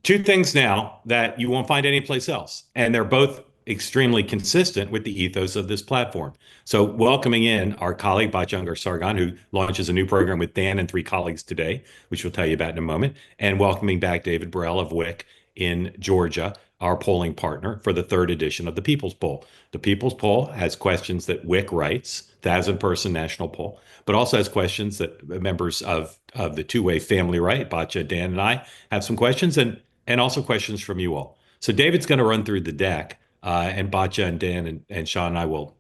two things now that you won't find anyplace else, and they're both extremely consistent with the ethos of this platform. So, welcoming in our colleague Bachungar Sargon, who launches a new program with Dan and three colleagues today, which we'll tell you about in a moment, and welcoming back David Burrell of WIC in Georgia, our polling partner for the third edition of the People's Poll. The People's Poll has questions that WIC writes, 1,000-person national poll, but also has questions that members of the two-way family right, Bacha, Dan, and I have some questions, and also questions from you all. So David's going to run through the deck, and Batya and Dan and Sean and I will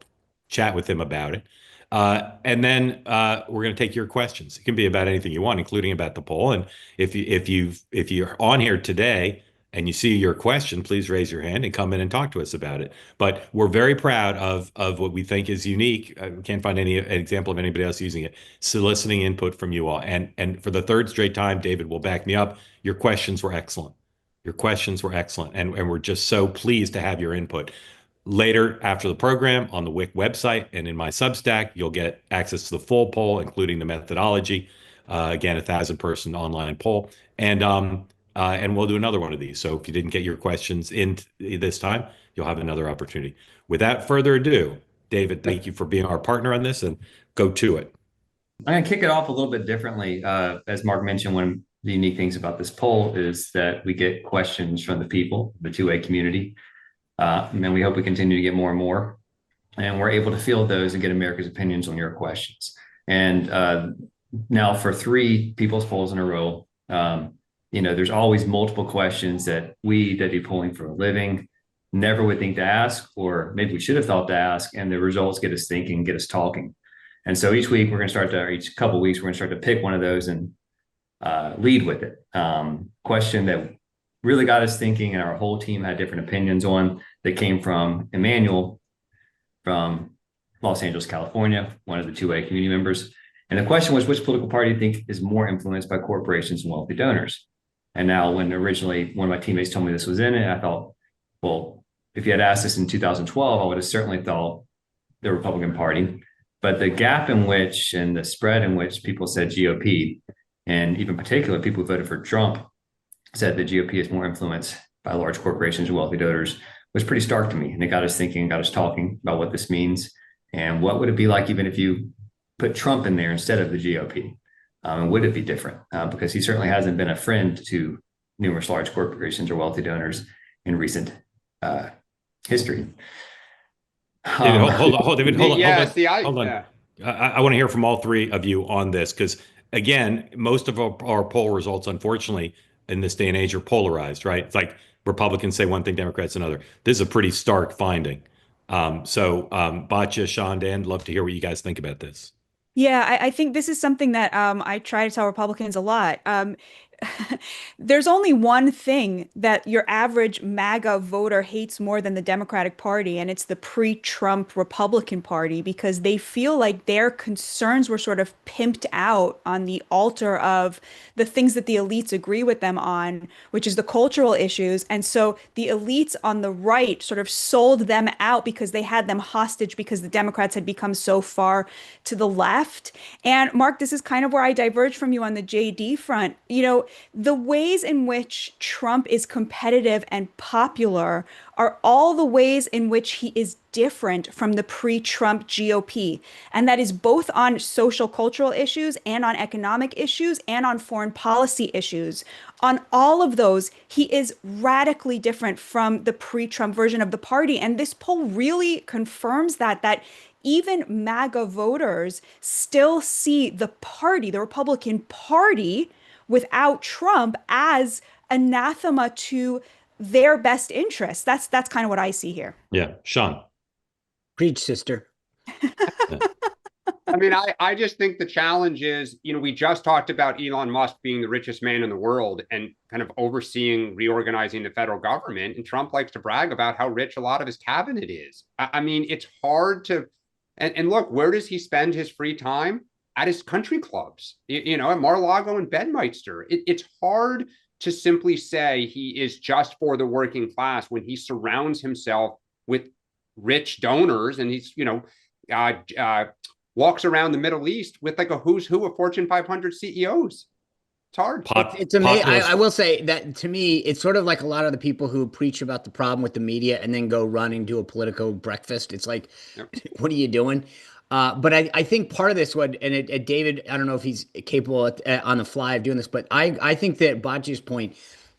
chat with him about it. And then we're going to take your questions. It can be about anything you want, including about the poll. And if you're on here today and you see your question, please raise your hand and come in and talk to us about it. But we're very proud of what we think is unique. We can't find any example of anybody else using it. Soliciting input from you all. And for the third straight time, David will back me up. Your questions were excellent. Your questions were excellent, and we're just so pleased to have your input. Later, after the program, on the WIC website and in my Substack, you'll get access to the full poll, including the methodology. Again, 1,000-person online poll, and we'll do another one of these. So if you didn't get your questions in this time, you'll have another opportunity. Without further ado, David, thank you for being our partner on this, and go to it. I'm going to kick it off a little bit differently. As Mark mentioned, one of the unique things about this poll is that we get questions from the people, the two-way community, and we hope we continue to get more and more. And we're able to field those and get America's opinions on your questions. And now for three people's polls in a row, there's always multiple questions that we that do polling for a living never would think to ask, or maybe we should have thought to ask, and the results get us thinking, get us talking. And so each week each couple of weeks, we're going to start to pick one of those and lead with it. Question that really got us thinking, and our whole team had different opinions on, that came from Emmanuel from Los Angeles, California, one of the two-way community members. And the question was, which political party do you think is more influenced by corporations and wealthy donors? And now, when originally one of my teammates told me this was in it, I thought, well, if you had asked this in 2012, I would have certainly thought the Republican Party. But the gap in which, and the spread in which people said GOP, and even particular people who voted for Trump said the GOP is more influenced by large corporations and wealthy donors, was pretty stark to me. And it got us thinking, got us talking about what this means, and what would it be like even if you put Trump in there instead of the GOP? And would it be different? Because he certainly hasn't been a friend to numerous large corporations or wealthy donors in recent history. David, David, hold on. Yeah. I want to hear from all three of you on this, because again, most of our poll results, unfortunately, in this day and age, are polarized, right? It's like Republicans say one thing, Democrats another. This is a pretty stark finding. Batya, Sean, Dan, love to hear what you guys think about this. Yeah, I think this is something that I try to tell Republicans a lot. There's only one thing that your average MAGA voter hates more than the Democratic Party, and it's the pre-Trump Republican Party, because they feel like their concerns were sort of pimped out on the altar of the things that the elites agree with them on, which is the cultural issues. And so the elites on the right sort of sold them out because they had them hostage because the Democrats had become so far to the left. And Mark, this is kind of where I diverge from you on the JD front. The ways in which Trump is competitive and popular are all the ways in which he is different from the pre-Trump GOP. And that is both on social cultural issues and on economic issues and on foreign policy issues. On all of those, he is radically different from the pre-Trump version of the party. And this poll really confirms that even MAGA voters still see the party, the Republican Party, without Trump, as anathema to their best interests. That's kind of what I see here. Yeah, Sean. Preach, sister. I mean, I just think the challenge is, we just talked about Elon Musk being the richest man in the world and kind of overseeing reorganizing the federal government. And Trump likes to brag about how rich a lot of his cabinet is. I mean, it's hard to, and look, where does he spend his free time? At his country clubs, at Mar-a-Lago and Bedminster. It's hard to simply say he is just for the working class when he surrounds himself with rich donors, and he's, walks around the Middle East with like a who's who of Fortune 500 CEOs. It's hard. It's amazing. Populist. I will say that to me, it's sort of like a lot of the people who preach about the problem with the media and then go run and do a political breakfast. It's like, Yep. what are you doing? But I think part of this would, and David, I don't know if he's capable on the fly of doing this, but I think that Bocce's point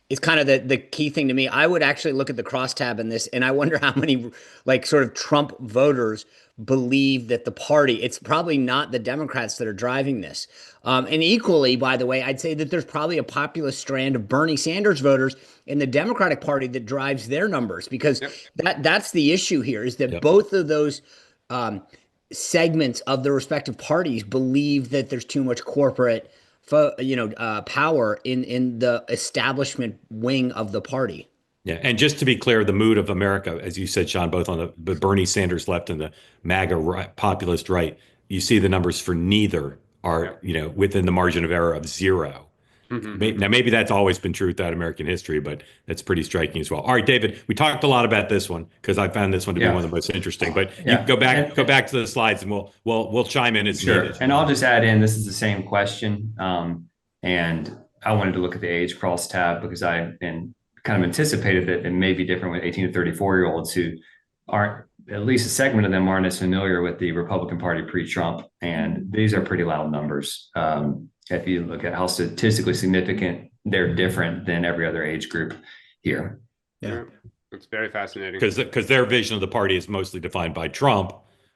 is kind of the key thing to me. I would actually look at the crosstab in this, and I wonder how many like sort of Trump voters believe that the party, it's probably not the Democrats that are driving this. And equally, by the way, I'd say that there's probably a populist strand of Bernie Sanders voters in the Democratic Party that drives their numbers, because that's the issue here, is that both of those segments of the respective parties believe that there's too much corporate power in the establishment wing of the party. Yeah, and just to be clear, the mood of America, as you said, Sean, both on the Bernie Sanders left and the MAGA right, populist right, you see the numbers for neither are, within the margin of error of 0. Now, maybe that's always been true throughout American history, but that's pretty striking as well. All right, David, we talked a lot about this one because I found this one to be one of the most interesting. But you go back to the slides, and we'll chime in as needed. And I'll just add in, this is the same question, and I wanted to look at the age cross tab because I've been kind of anticipated that it may be different with 18 to 34-year-olds who aren't, at least a segment of them aren't as familiar with the Republican Party pre-Trump, and these are pretty loud numbers. If you look at how statistically significant they're different than every other age group here. Yeah, it's very fascinating. Because their vision of the party is mostly defined by Trump,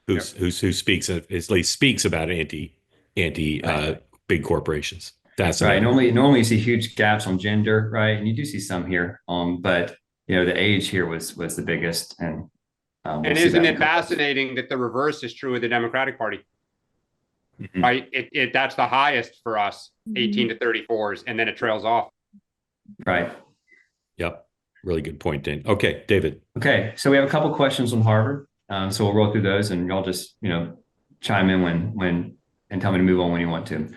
who speaks at least speaks about anti big corporations. That's right. Normally you see huge gaps on gender, right? And you do see some here, but the age here was the biggest, and isn't it fascinating that the reverse is true of the Democratic Party? Right, that's the highest for us, 18 to 34s, and then it trails off. Right. Yep. Really good point, Dan. Okay, David. Okay, so we have a couple questions on Harvard. So we'll roll through those, and y'all just chime in when and tell me to move on when you want to.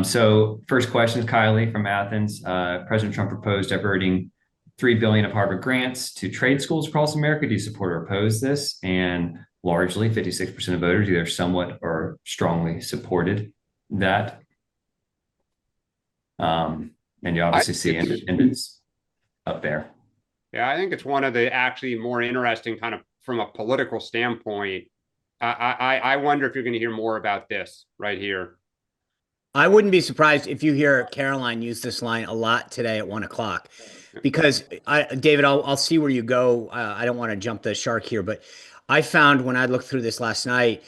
So first question is Kylie from Athens. President Trump proposed diverting $3 billion of Harvard grants to trade schools across America. Do you support or oppose this? And largely, 56% of voters either somewhat or strongly supported that. And you obviously see independents up there. Yeah, I think it's one of the actually more interesting kind of from a political standpoint. I wonder if you're going to hear more about this right here. I wouldn't be surprised if you hear Caroline use this line a lot today at 1 o'clock, because David, I'll see where you go. I don't want to jump the shark here, but I found when I looked through this last night,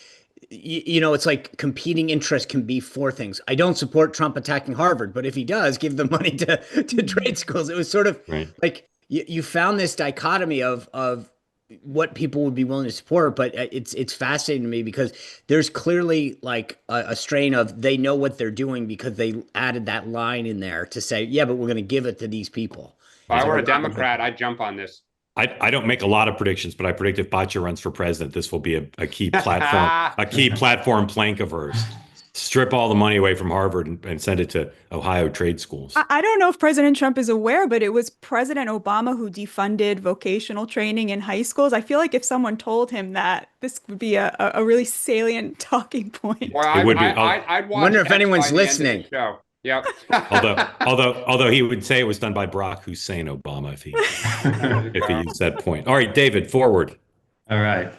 it's like competing interests can be 4 things. I don't support Trump attacking Harvard, but if he does, give the money to trade schools. It was sort of like you found this dichotomy of what people would be willing to support, but it's fascinating to me because there's clearly like a strain of they know what they're doing because they added that line in there to say, yeah, but we're going to give it to these people. If I were a Democrat, I'd jump on this. I don't make a lot of predictions, but I predict if Bocce runs for president, this will be a key platform, plank of hers. Strip all the money away from Harvard and send it to Ohio trade schools. I don't know if President Trump is aware, but it was President Obama who defunded vocational training in high schools. I feel like if someone told him that, this would be a really salient talking point. Well, it would be. I'd wonder if anyone's listening. Yep. although he would say it was done by Barack Hussein Obama if he used that point. All right, David, forward. All right.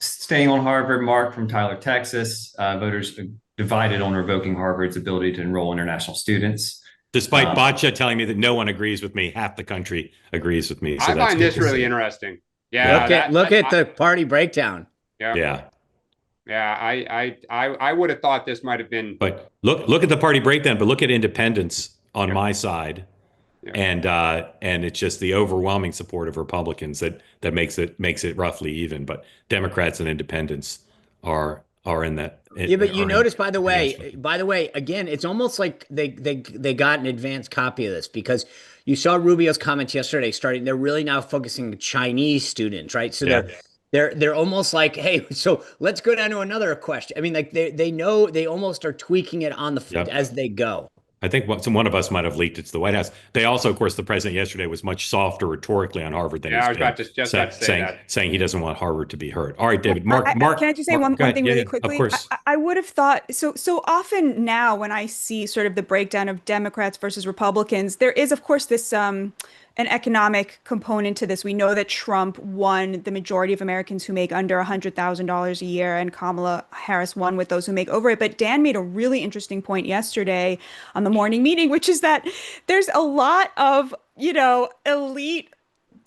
Staying on Harvard, Mark from Tyler, Texas. Voters divided on revoking Harvard's ability to enroll international students. Despite Bocce telling me that no one agrees with me, half the country agrees with me. So I find this really interesting. Yeah. Look at the party breakdown. Yeah. I would have thought this might have been. But look at the party breakdown. But look at independents on my side, and it's just the overwhelming support of Republicans that makes it roughly even. But Democrats and independents are in that. But you notice, by the way, again, it's almost like they got an advanced copy of this because you saw Rubio's comments yesterday. They're really now focusing on Chinese students, right? So they're almost like, hey, so let's go down to another question. I mean, like they know they almost are tweaking it on the as they go. I think one of us might have leaked it to the White House. They also, of course, the president yesterday was much softer rhetorically on Harvard than Yeah, I was he's been, about to just about to say that. saying he doesn't want Harvard to be hurt. All right, David. Well, Mark, can I just say Mark, one go ahead. thing Yeah, really yeah, quickly? of course. I would have thought so often now when I see sort of the breakdown of Democrats versus Republicans, there is, of course, this an economic component to this. We know that Trump won the majority of Americans who make under $100,000 a year, and Kamala Harris won with those who make over it. But Dan made a really interesting point yesterday on the morning meeting, which is that there's a lot of, elite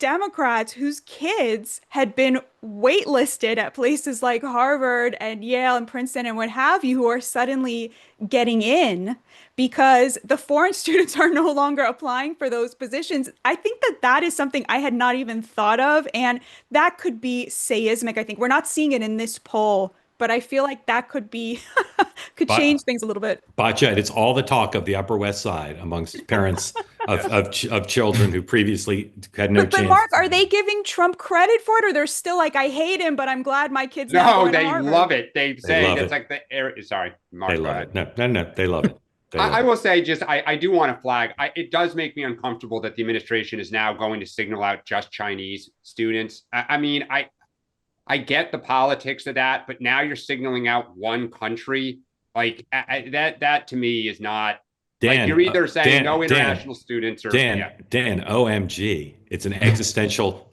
Democrats whose kids had been waitlisted at places like Harvard and Yale and Princeton and what have you, who are suddenly getting in because the foreign students are no longer applying for those positions. I think that that is something I had not even thought of, and that could be seismic. I think we're not seeing it in this poll, but I feel like that could be could change things a little bit. Botcha. It's all the talk of the Upper West Side amongst parents of children who previously had no But chance. Mark, are they giving Trump credit for it, or they're still like, I hate him, but I'm glad my kids now No, going to they Harvard? love it. They say love it's it. like sorry, Mark. They go love ahead. it. No, they love it. They love I it. will say just I do want to flag. It does make me uncomfortable that the administration is now going to signal out just Chinese students. I mean, I get the politics of that, but now you're signaling out one country. Like that to me is not. Dan, like you're either saying no Dan, international students or Dan, OMG. It's an existential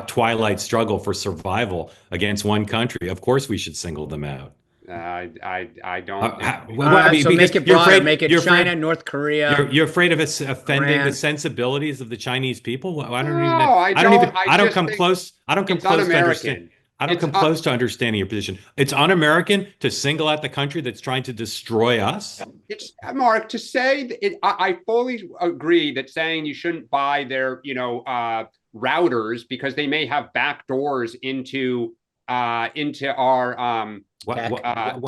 twilight struggle for survival against one country. Of course we should single them out. I don't. So make it broader. Make it China, afraid, North Korea. You're afraid of us offending Iran. the sensibilities of the Chinese people. I don't come close. I don't come close to understand. I don't come close to understanding your position. It's un-American to single out the country that's trying to destroy us. It's Mark to say that I fully agree that saying you shouldn't buy their routers because they may have back doors into our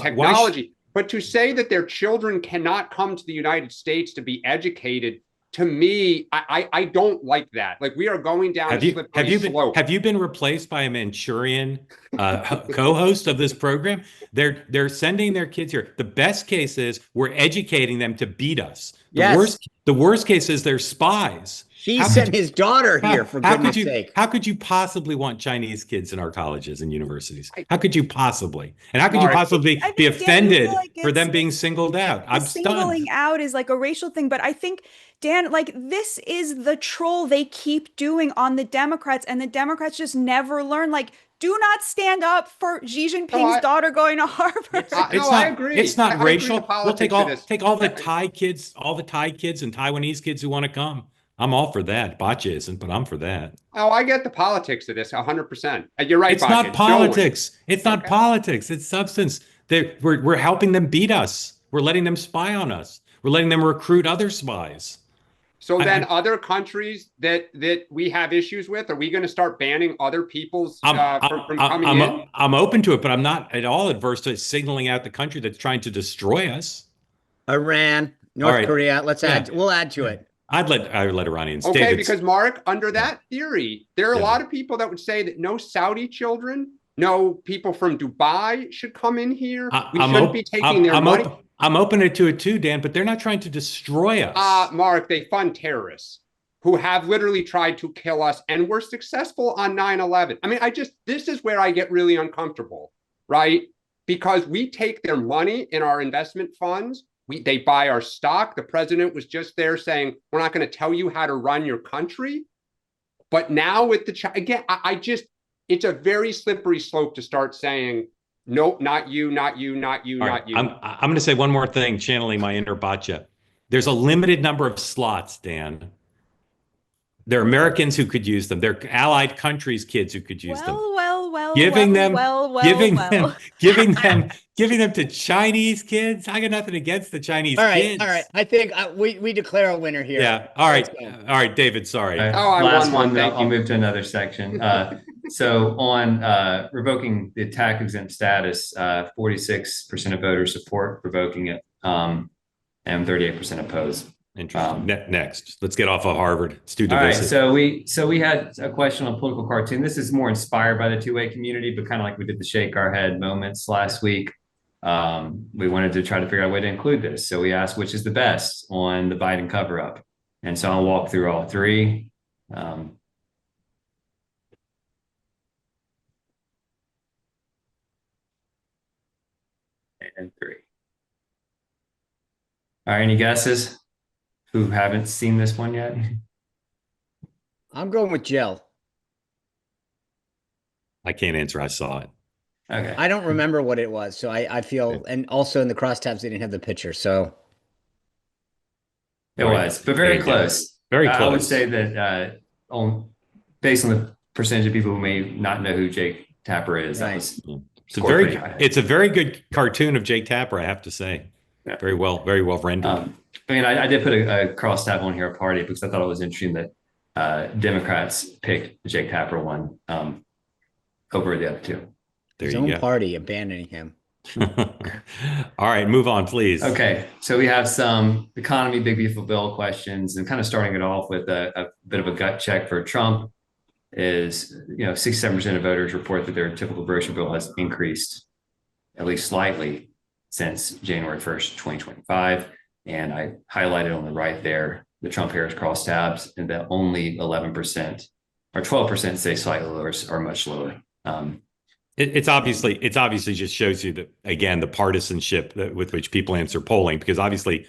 technology. But to say that their children cannot come to the United States to be educated, to me, I don't like that. Like we are going down a slippery slope. Have you been replaced by a Manchurian co-host of this program? They're sending their kids here. The best case is we're educating them to beat us. The worst case is they're spies. He sent his daughter here, for goodness sake. How could you possibly want Chinese kids in our colleges and universities? How could you possibly? And how could you possibly be offended for them being singled out? I'm stunned. Singling out is like a racial thing, but I think, Dan, like this is the troll they keep doing on the Democrats, and the Democrats just never learn. Like, do not stand up for Xi Jinping's daughter going to Harvard. I agree. It's not racial. We'll take all the Thai kids, and Taiwanese kids who want to come. I'm all for that. Botcha isn't, but I'm for that. Oh, I get the politics of this 100%. You're right. It's not politics. It's not politics. It's substance. We're helping them beat us. We're letting them spy on us. We're letting them recruit other spies. So then other countries that we have issues with, are we going to start banning other people's from coming in? I'm open to it, but I'm not at all adverse to signaling out the country that's trying to destroy us. Iran, North Korea. We'll add to it. I'd let Iranians. Okay, because Mark, under that theory, there are a lot of people that would say that no Saudi children, no people from Dubai should come in here. We shouldn't be taking their money. I'm open to it too, Dan, but they're not trying to destroy us. Mark, they fund terrorists who have literally tried to kill us and were successful on 9/11. I mean, this is where I get really uncomfortable, right? Because we take their money in our investment funds. They buy our stock. The president was just there saying, we're not going to tell you how to run your country. But now with it's a very slippery slope to start saying, nope, not you, not you, not you, not you. I'm going to say one more thing, channeling my inner Botcha. There's a limited number of slots, Dan. There are Americans who could use them. There are allied countries' kids who could use them. Giving them to Chinese kids. I got nothing against the Chinese kids. All right. I think we declare a winner here. Yeah. All right, David. Sorry. Last one. I'll move to another section. So on revoking the tax exempt status, 46% of voters support revoking it, and 38% oppose. Interesting. Next, let's get off of Harvard. Let's do diversity. All right, so we had a question on political cartoon. This is more inspired by the two-way community, but kind of like we did the shake our head moments last week. We wanted to try to figure out a way to include this. So we asked which is the best on the Biden cover up. And so I'll walk through all three. And three. All right, any guesses who haven't seen this one yet? I'm going with gel. I can't answer. I saw it. Okay. I don't remember what it was, so I feel, and also in the crosstabs they didn't have the picture, so It was, but very close. Very I would close. say that based on the percentage of people who may not know who Jake Tapper is, that Right. was It's it's a very good cartoon of Jake Tapper, I have to say. Yeah. Very well rendered. I mean, I did put a crosstab on here, a party, because I thought it was interesting that Democrats picked the Jake Tapper one over the other two. There his you own go. party abandoning him. All right, move on, please. Okay, so we have some economy, big beautiful bill questions, and kind of starting it off with a bit of a gut check for Trump is, 67% of voters report that their typical grocery bill has increased at least slightly since January 1st, 2025. And I highlighted on the right there the Trump-Harris crosstabs, and that only 11% or 12% say slightly lower or much lower. It's obviously just shows you that, again, the partisanship with which people answer polling, because obviously,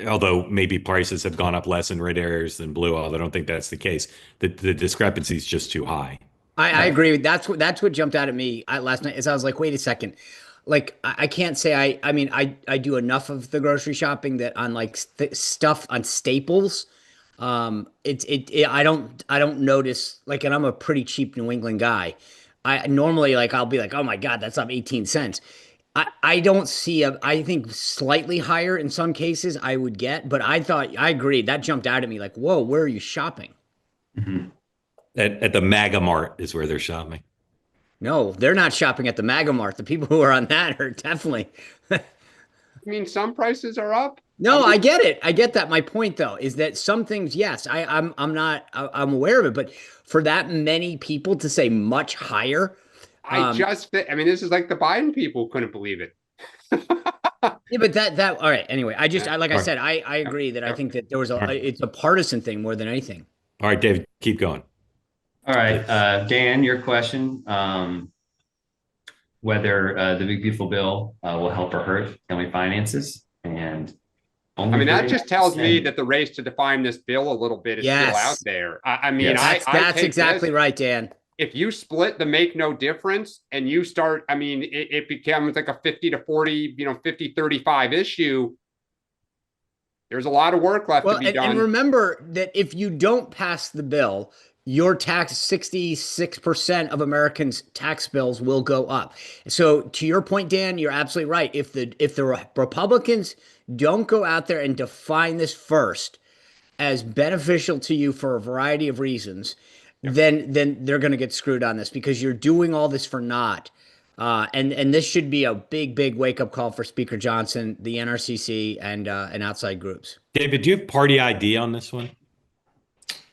although maybe prices have gone up less in red areas than blue, although I don't think that's the case, the discrepancy is just too high. I agree. That's what jumped out at me last night, is I was like, wait a second. Like, I can't say I mean, I do enough of the grocery shopping that on like stuff on staples, I don't notice, like, and I'm a pretty cheap New England guy. I normally, like, I'll be like, oh my God, that's up 18 cents. I don't see I think slightly higher in some cases I would get, but I agreed. That jumped out at me like, whoa, where are you shopping? Mm-hmm. At the MAGA Mart is where they're shopping. No, they're not shopping at the MAGA Mart. The people who are on that are definitely. I mean, some prices are up. No, I get it. I get that. My point, though, is that some things, yes, I'm aware of it, but for that many people to say much higher, I mean, this is like the Biden people couldn't believe it. yeah, but that all right. Anyway, I said, I agree that I think that there was it's a partisan thing more than anything. All right, David, keep going. All right, Dan, your question, whether the Big Beautiful Bill will help or hurt family finances. And I mean, that just tells me that the race to define this bill a little bit is still out there. I mean, that's exactly right, Dan. If you split the make no difference and you start, I mean, it becomes like a 50 to 40, 50-35 issue. There's a lot of work left to be done. And remember that if you don't pass the bill, your 66% of Americans' tax bills will go up. So to your point, Dan, you're absolutely right. If the Republicans don't go out there and define this first as beneficial to you for a variety of reasons, then they're going to get screwed on this, because you're doing all this for naught. And this should be a big wake up call for Speaker Johnson, the NRCC, and outside groups. David, do you have party ID on this one?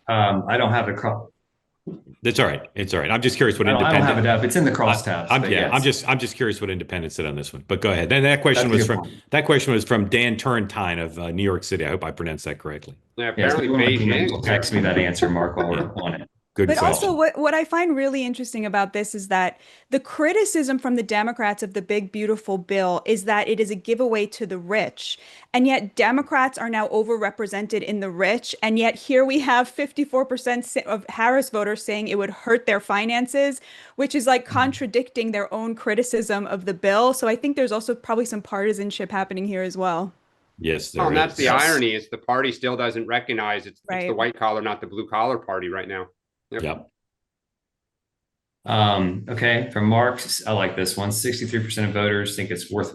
I don't have the That's all right. It's all right. I'm just curious what I independent. don't have it up. It's in the crosstabs. I'm just curious what independent said on this one. But go ahead. And that question was from Dan Turrentine of New York City. I hope I pronounced that correctly. Yeah, apparently Beijing will text me that answer, Mark, while we're on it. Good But question. also, what I find really interesting about this is that the criticism from the Democrats of the big, beautiful bill is that it is a giveaway to the rich. And yet Democrats are now overrepresented in the rich. And yet here we have 54% of Harris voters saying it would hurt their finances, which is like contradicting their own criticism of the bill. So I think there's also probably some partisanship happening here as well. Yes, and that's the irony, is the party still doesn't recognize it's the white collar, not the blue collar party right now. Yep. Okay, from Mark, I like this one. 63% of voters think it's worth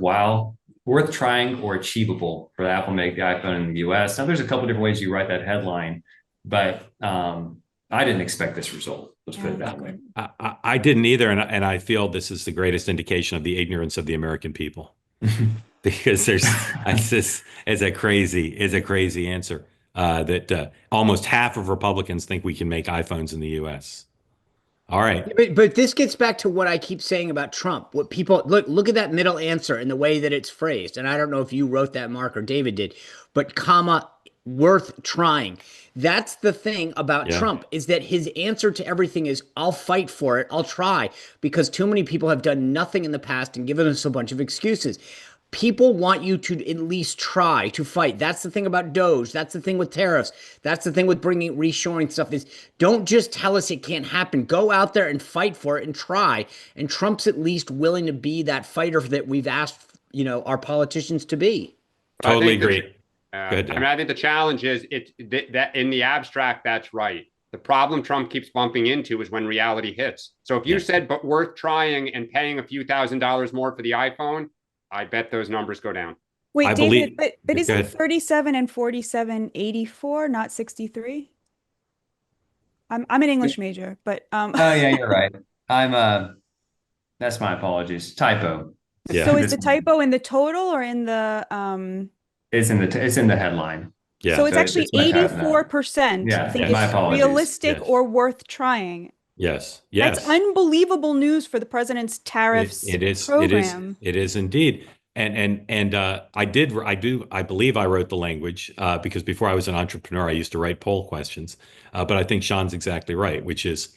trying or achievable for Apple to make the iPhone in the US. Now, there's a couple different ways you write that headline, but I didn't expect this result. Let's put it that way. I didn't either, and I feel this is the greatest indication of the ignorance of the American people, because it's a crazy answer. That almost half of Republicans think we can make iPhones in the U.S. All right. But this gets back to what I keep saying about Trump. What people look at that middle answer and the way that it's phrased. And I don't know if you wrote that, Mark, or David did, but comma, worth trying. That's the thing about Yeah. Trump, is that his answer to everything is, I'll fight for it, I'll try, because too many people have done nothing in the past and given us a bunch of excuses. People want you to at least try to fight. That's the thing about Doge. That's the thing with tariffs. That's the thing with bringing reshoring stuff, is don't just tell us it can't happen. Go out there and fight for it and try. And Trump's at least willing to be that fighter that we've asked, our politicians to be. But I Totally think agree. Go ahead, I Dan. mean, I think the challenge is that in the abstract, that's right. The problem Trump keeps bumping into is when reality hits. So if you Yeah. said, but worth trying and paying a few $1,000s more for the iPhone, I bet those numbers go down. Wait, I David, believe- but Go isn't ahead. 37 and 47 84, not 63? I'm an English major, but Oh yeah, you're right. That's my apologies. Typo. Yeah. so is the typo in the total or in the It's in the headline. Yeah. so it's So actually it's much higher than that. 84% Yeah, think my it's apologies. realistic Yes. or worth trying. Yes. That's Yes. unbelievable news for the president's tariffs It is. program. It is indeed. And I believe I wrote the language because before I was an entrepreneur, I used to write poll questions. But I think Sean's exactly right, which is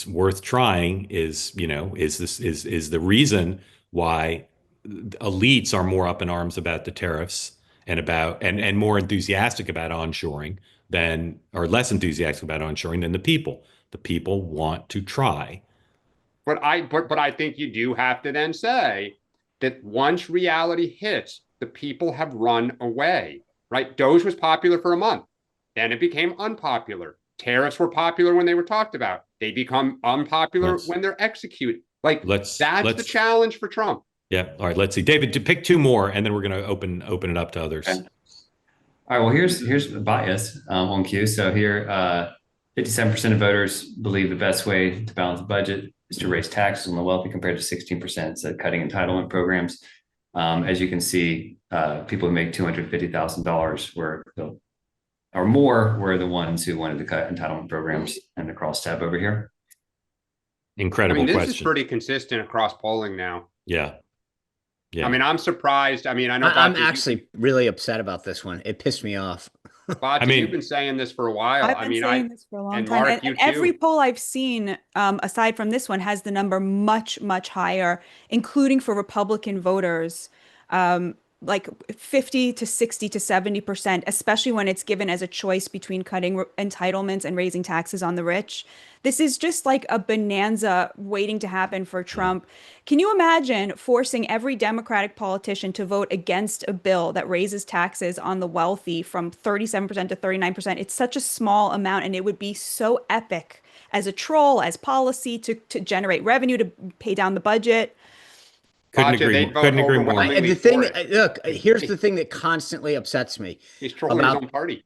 worth trying. Is the reason why elites are more up in arms about the tariffs and more enthusiastic about onshoring than, or less enthusiastic about onshoring than the people. The people want to try. But I think you do have to then say that once reality hits, the people have run away, right? Doge was popular for a month. Then it became unpopular. Tariffs were popular when they were talked about. They become unpopular when they're executed. That's the challenge for Trump. Yeah. All right. Let's see. David, to pick two more, and then we're going to open it up to others. Okay. All right. Well, here's the bias on Q. So here, 57% of voters believe the best way to balance the budget is to raise taxes on the wealthy, compared to 16% said cutting entitlement programs. As you can see, people who make $250,000 or more were the ones who wanted to cut entitlement programs, and the cross tab over here. Incredible this question. is pretty consistent across polling now. Yeah. Yeah. I mean, I'm surprised. I mean, I know I'm actually really upset about this one. It pissed me off. Bocce, you've been saying this for a while. I've been saying this for a long and time. Mark, And every poll I've seen, aside from this one, has the number much, much higher, including for Republican voters, like 50 to 60 to 70%, especially when it's given as a choice between cutting entitlements and raising taxes on the rich. This is just like a bonanza waiting to happen for Trump. Can you imagine forcing every Democratic politician to vote against a bill that raises taxes on the wealthy from 37% to 39%? It's such a small amount, and it would be so epic as a troll, as policy to generate revenue, to pay down the budget. Couldn't agree more. And the thing, look, here's the thing that constantly upsets me. He's trolling his own party.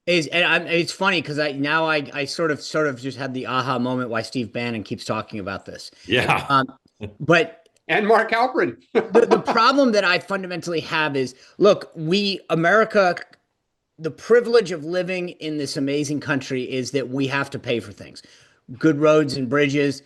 It's funny because I sort of just had the aha moment why Steve Bannon keeps talking about this. Yeah. And Mark Halperin. the problem that I fundamentally have is, look, America, the privilege of living in this amazing country is that we have to pay for things. Good roads and bridges,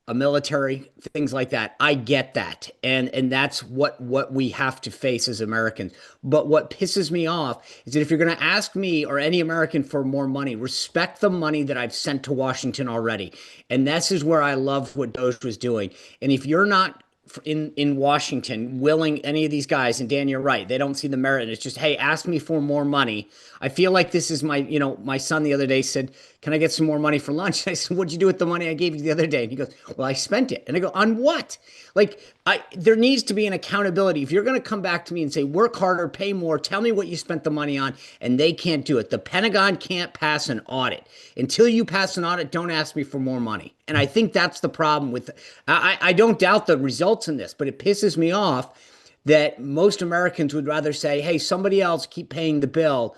a military, things like that. I get that. And that's what we have to face as Americans. But what pisses me off is that if you're going to ask me or any American for more money, respect the money that I've sent to Washington already. And this is where I love what Doge was doing. And if you're not in Washington willing, any of these guys, and Dan, you're right, they don't see the merit. It's just, hey, ask me for more money. I feel like this is my son the other day said, can I get some more money for lunch? I said, what'd you do with the money I gave you the other day? And he goes, well, I spent it. And I go, on what? There needs to be an accountability. If you're going to come back to me and say, work harder, pay more, tell me what you spent the money on, and they can't do it. The Pentagon can't pass an audit. Until you pass an audit, don't ask me for more money. And I think that's the problem with, I don't doubt the results in this, but it pisses me off that most Americans would rather say, hey, somebody else keep paying the bill,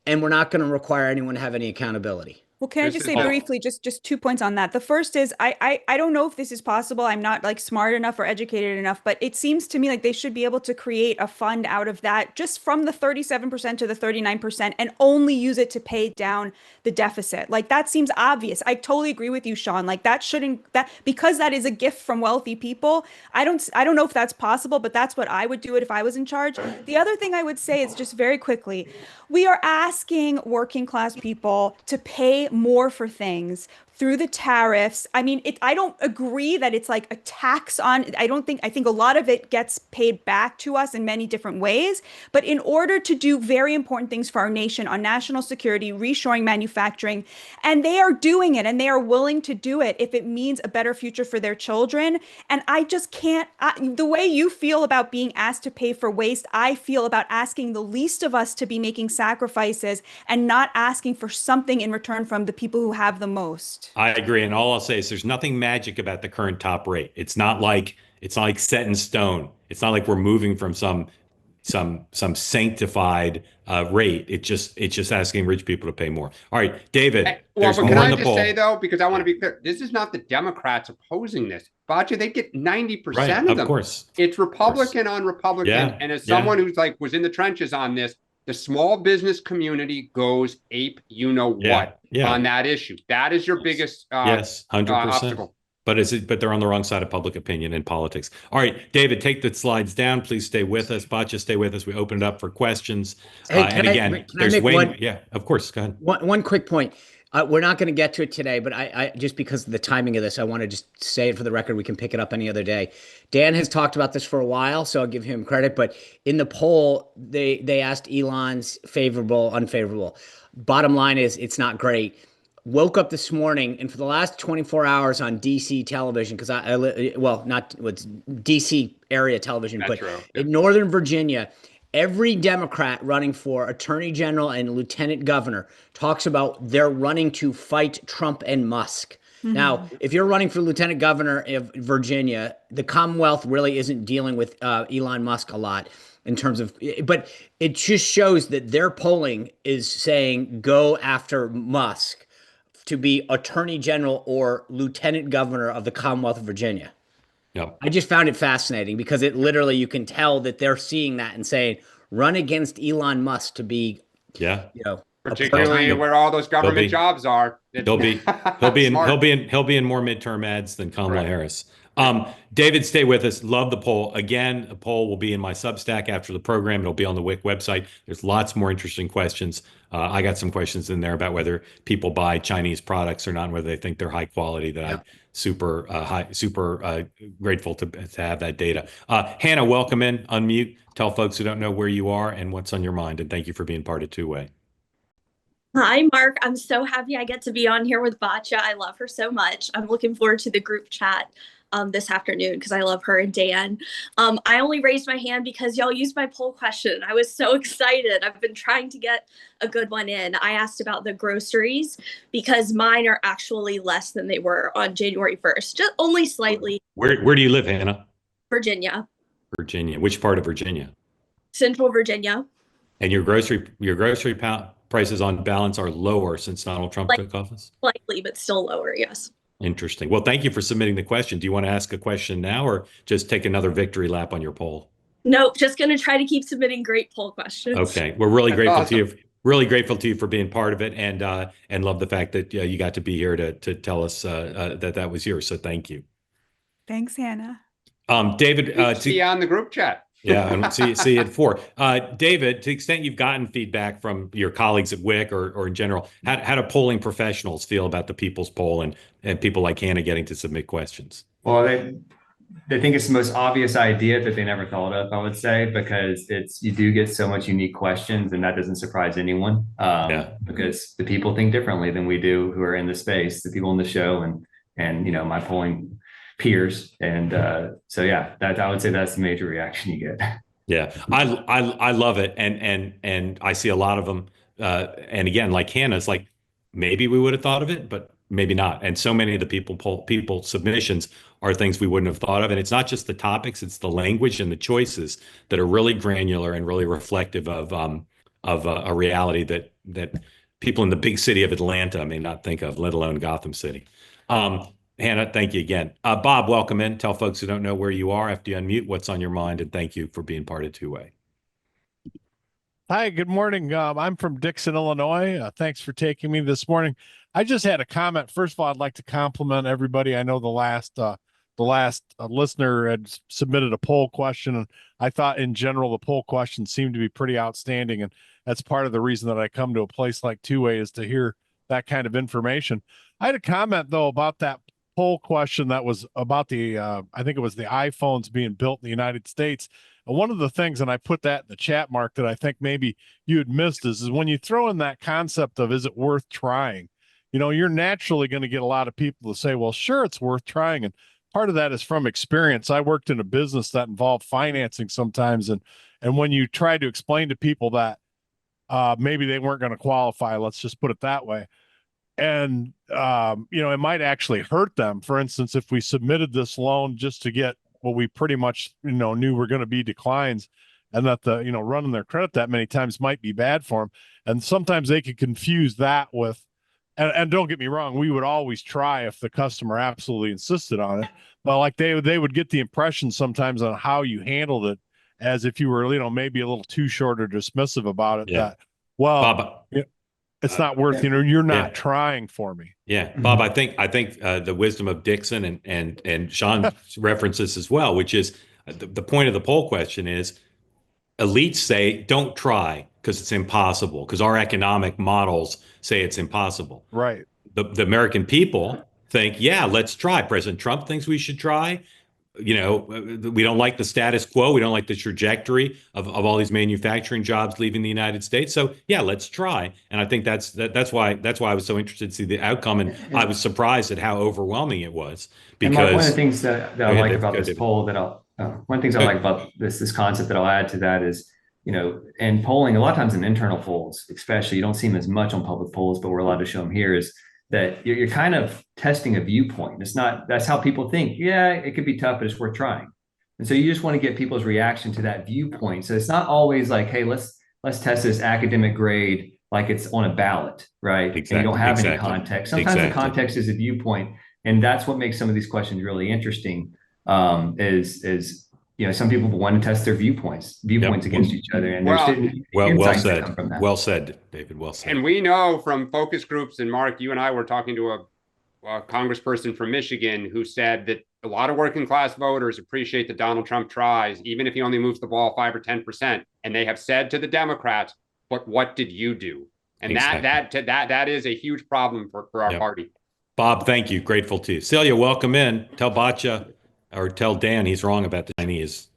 and we're not going to require anyone to have any accountability. Well, can I This just is say the- briefly, just 2 points on that. The first is I don't know if this is possible. I'm not like smart enough or educated enough, but it seems to me like they should be able to create a fund out of that just from the 37% to the 39% and only use it to pay down the deficit. Like that seems obvious. I totally agree with you, Sean. Like that shouldn't that because that is a gift from wealthy people. I don't know if that's possible, but that's what I would do it if I was in charge. The other thing I would say is just very quickly, we are asking working class people to pay more for things through the tariffs. I mean, I don't agree that it's like a tax on, I think a lot of it gets paid back to us in many different ways. But in order to do very important things for our nation on national security, reshoring manufacturing, and they are doing it and they are willing to do it if it means a better future for their children. And I just can't, the way you feel about being asked to pay for waste, I feel about asking the least of us to be making sacrifices and not asking for something in return from the people who have the most. I agree. And all I'll say is there's nothing magic about the current top rate. It's not like set in stone. It's not like we're moving from some sanctified rate. It's just asking rich people to pay more. All right, David, Well, there's but more can in I the just poll. say though, because I want to be clear, this is not the Democrats opposing this. Bacha, they get 90% Right, of of them. course. It's Republican on Republican. Yeah, And as yeah. someone who's like was in the trenches on this, the small business community goes ape, you know Yeah, what, yeah. on that issue. That is your biggest Yes, 100%. obstacle. But they're on the wrong side of public opinion in politics. All right, David, take the slides down. Please stay with us. Bacha, stay with us. We open it up for questions. Hey, And again, can I there's make way, one- yeah, of course. Go ahead. One quick point. We're not going to get to it today, but I just because of the timing of this, I want to just say it for the record. We can pick it up any other day. Dan has talked about this for a while, so I'll give him credit. But in the poll, they asked Elon's favorable, unfavorable. Bottom line is it's not great. Woke up this morning, and for the last 24 hours on DC television, because not what's DC area television, Metro, but yeah. in Northern Virginia, every Democrat running for attorney general and lieutenant governor talks about they're running to fight Trump and Musk. Now, if you're running for lieutenant governor of Virginia, the Commonwealth really isn't dealing with Elon Musk a lot in terms of, but it just shows that their polling is saying go after Musk to be attorney general or lieutenant governor of the Commonwealth of Virginia. Yep. I just found it fascinating because it literally, you can tell that they're seeing that and saying, run against Elon Musk to be, Yeah. Particularly where all those government jobs are. He'll be in more midterm ads than Kamala Right. Harris. David, stay with us. Love the poll. Again, the poll will be in my Substack after the program. It'll be on the WIC website. There's lots more interesting questions. I got some questions in there about whether people buy Chinese products or not, and whether they think they're high quality. That I'm super grateful to have that data. Hannah, welcome in. Unmute. Tell folks who don't know where you are and what's on your mind. And thank you for being part of Two Way. Hi, Mark. I'm so happy I get to be on here with Bacha. I love her so much. I'm looking forward to the group chat this afternoon because I love her and Dan. I only raised my hand because y'all used my poll question. I was so excited. I've been trying to get a good one in. I asked about the groceries because mine are actually less than they were on January 1st, just only slightly. Where do you live, Hannah? Virginia. Virginia. Which part of Virginia? Central Virginia. And your grocery prices on balance are lower since Donald Trump took office? Slightly, but still lower, yes. Interesting. Well, thank you for submitting the question. Do you want to ask a question now or just take another victory lap on your poll? Nope, just going to try to keep submitting great poll questions. Okay. We're really That's grateful awesome. to you. Really grateful to you for being part of it and love the fact that you got to be here to tell us that was yours. So thank you. Thanks, Hannah. David, See you on the group chat. yeah, and see you at 4. David, to the extent you've gotten feedback from your colleagues at WIC or in general, how do polling professionals feel about the People's Poll and people like Hannah getting to submit questions? Well, they think it's the most obvious idea that they never thought of, I would say, because you do get so much unique questions, and that doesn't surprise anyone. Because the people think differently than we do who are in the space, the people in the show and my polling peers. And so yeah, that I would say that's the major reaction you get. Yeah, I love it, and I see a lot of them. And again, like Hannah's, like maybe we would have thought of it, but maybe not. And so many of the people submissions are things we wouldn't have thought of. And it's not just the topics; it's the language and the choices that are really granular and really reflective of a reality that people in the big city of Atlanta may not think of, let alone Gotham City. Hannah, thank you again. Bob, welcome in. Tell folks who don't know where you are after you unmute what's on your mind, and thank you for being part of Two-Way. Hi, good morning. I'm from Dixon, Illinois. Thanks for taking me this morning. I just had a comment. First of all, I'd like to compliment everybody. I know the last listener had submitted a poll question, and I thought in general the poll questions seemed to be pretty outstanding, and that's part of the reason that I come to a place like Two-Way is to hear that kind of information. I had a comment though about that poll question that was about the I think it was the iPhones being built in the United States. And one of the things, and I put that in the chat, Mark, that I think maybe you had missed is when you throw in that concept of is it worth trying, you're naturally going to get a lot of people to say, well, sure, it's worth trying. And part of that is from experience. I worked in a business that involved financing sometimes. And when you try to explain to people that maybe they weren't going to qualify, let's just put it that way. And, it might actually hurt them. For instance, if we submitted this loan just to get what we pretty much, knew were going to be declines, and that running their credit that many times might be bad for them. And sometimes they could confuse that with, and don't get me wrong, we would always try if the customer absolutely insisted on it. But like they would get the impression sometimes on how you handled it as if you were, maybe a little too short or dismissive about it. Yeah. That, well, Bob, it's not worth, you're not trying for me. Yeah, Bob, I think the wisdom of Dixon and Sean references as well, which is the point of the poll question is elites say don't try because it's impossible, because our economic models say it's impossible. Right. The American people think, yeah, let's try. President Trump thinks we should try. We don't like the status quo. We don't like the trajectory of all these manufacturing jobs leaving the United States. So yeah, let's try. And I think that's why I was so interested to see the outcome. And I was surprised at how overwhelming it was. Because Mark, one of the things that I like about this David. poll one of the things I like about this concept that I'll add to that is, and polling, a lot of times in internal polls, especially, you don't see them as much on public polls, but we're allowed to show them here, is that you're kind of testing a viewpoint. That's how people think. Yeah, it could be tough, but it's worth trying. And so you just want to get people's reaction to that viewpoint. So it's not always like, hey, let's test this academic grade like it's on a ballot, right? Exactly. And you don't have any context. Sometimes the context is a viewpoint. And that's what makes some of these questions really interesting, is some people want to test their viewpoints against each other. And well said. Well said, David. Well said. And we know from focus groups, and Mark, you and I were talking to a congressperson from Michigan who said that a lot of working class voters appreciate that Donald Trump tries, even if he only moves the ball 5 or 10%. And they have said to the Democrats, but what did you do? And exactly. that is a huge problem for our party. Bob, thank you. Grateful to you. Celia, welcome in. Tell Batya or tell Dan he's wrong about the Chinese.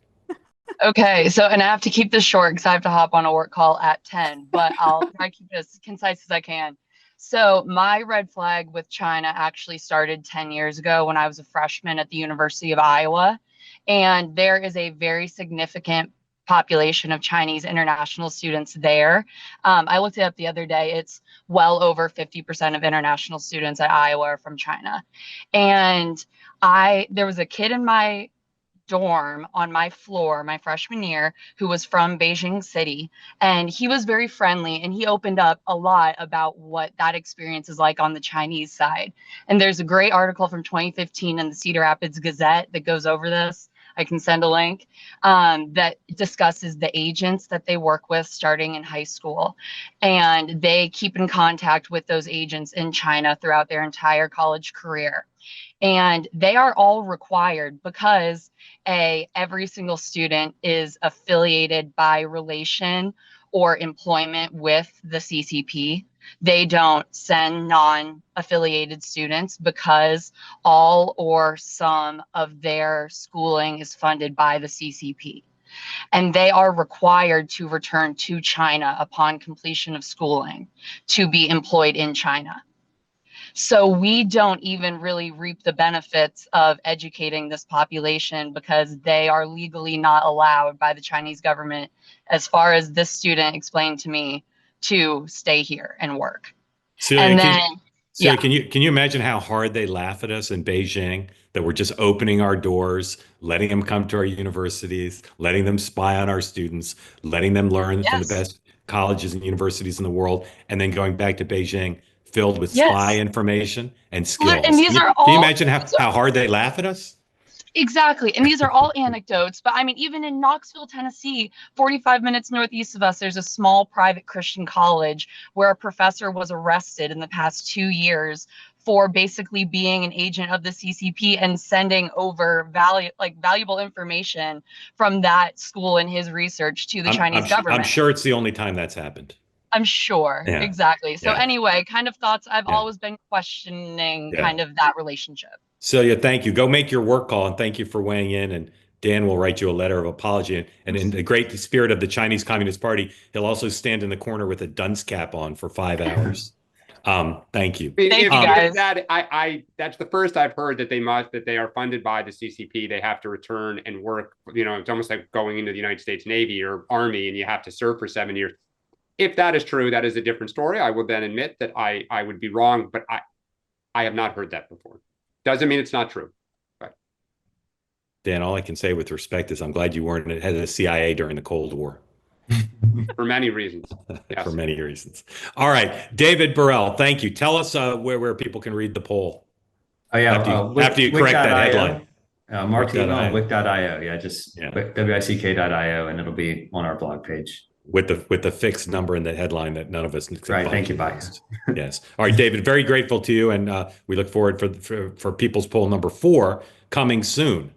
Okay, and I have to keep this short because I have to hop on a work call at 10, but I'll try to keep it as concise as I can. So my red flag with China actually started 10 years ago when I was a freshman at the University of Iowa. And there is a very significant population of Chinese international students there. I looked it up the other day. It's well over 50% of international students at Iowa are from China. And there was a kid in my dorm on my floor my freshman year who was from Beijing City, and he was very friendly, and he opened up a lot about what that experience is like on the Chinese side. And there's a great article from 2015 in the Cedar Rapids Gazette that goes over this. I can send a link that discusses the agents that they work with starting in high school, and they keep in contact with those agents in China throughout their entire college career. And they are all required because every single student is affiliated by relation or employment with the CCP. They don't send non-affiliated students because all or some of their schooling is funded by the CCP. And they are required to return to China upon completion of schooling to be employed in China. So we don't even really reap the benefits of educating this population because they are legally not allowed by the Chinese government, as far as this student explained to me, to stay here and work. Can you imagine how hard they laugh at us in Beijing, that we're just opening our doors, letting them come to our universities, letting them spy on our students, letting them learn from the best colleges and universities in the world, and then going back to Beijing filled with Yes. spy information and skills. And these are Can you all imagine how hard they laugh at us? exactly. And these are all anecdotes. But I mean, even in Knoxville, Tennessee, 45 minutes northeast of us, there's a small private Christian college where a professor was arrested in the past 2 years for basically being an agent of the CCP and sending over valuable information from that school and his research to the Chinese government. I'm sure it's the only time that's happened. I'm sure. Yeah. Exactly. So Yeah. anyway, kind of thoughts. I've Yeah. always been questioning Yeah. kind of that relationship. Celia, thank you. Go make your work call, and thank you for weighing in. And Dan will write you a letter of apology. And in the great spirit of the Chinese Communist Party, he'll also stand in the corner with a dunce cap on for 5 hours. Thank you. Thank you, guys. That's the first I've heard that they are funded by the CCP. They have to return and work. You know, it's almost like going into the United States Navy or Army, and you have to serve for 7 years. If that is true, that is a different story. I will then admit that I would be wrong, but I have not heard that before. Doesn't mean it's not true. But Dan, all I can say with respect is I'm glad you weren't head of the CIA during the Cold War. For many reasons. Yes. For many reasons. All right, David Burrell, thank you. Tell us where people can read the poll. Oh yeah, after you correct that headline. Mark's email, Wick.io. wick.io. Yeah, just wick.io, and it'll be on our blog page. With the fixed number in the headline that none of us right. Thank you, Bye. Yes. All right, David. Very grateful to you, and we look forward for People's Poll number 4 coming soon.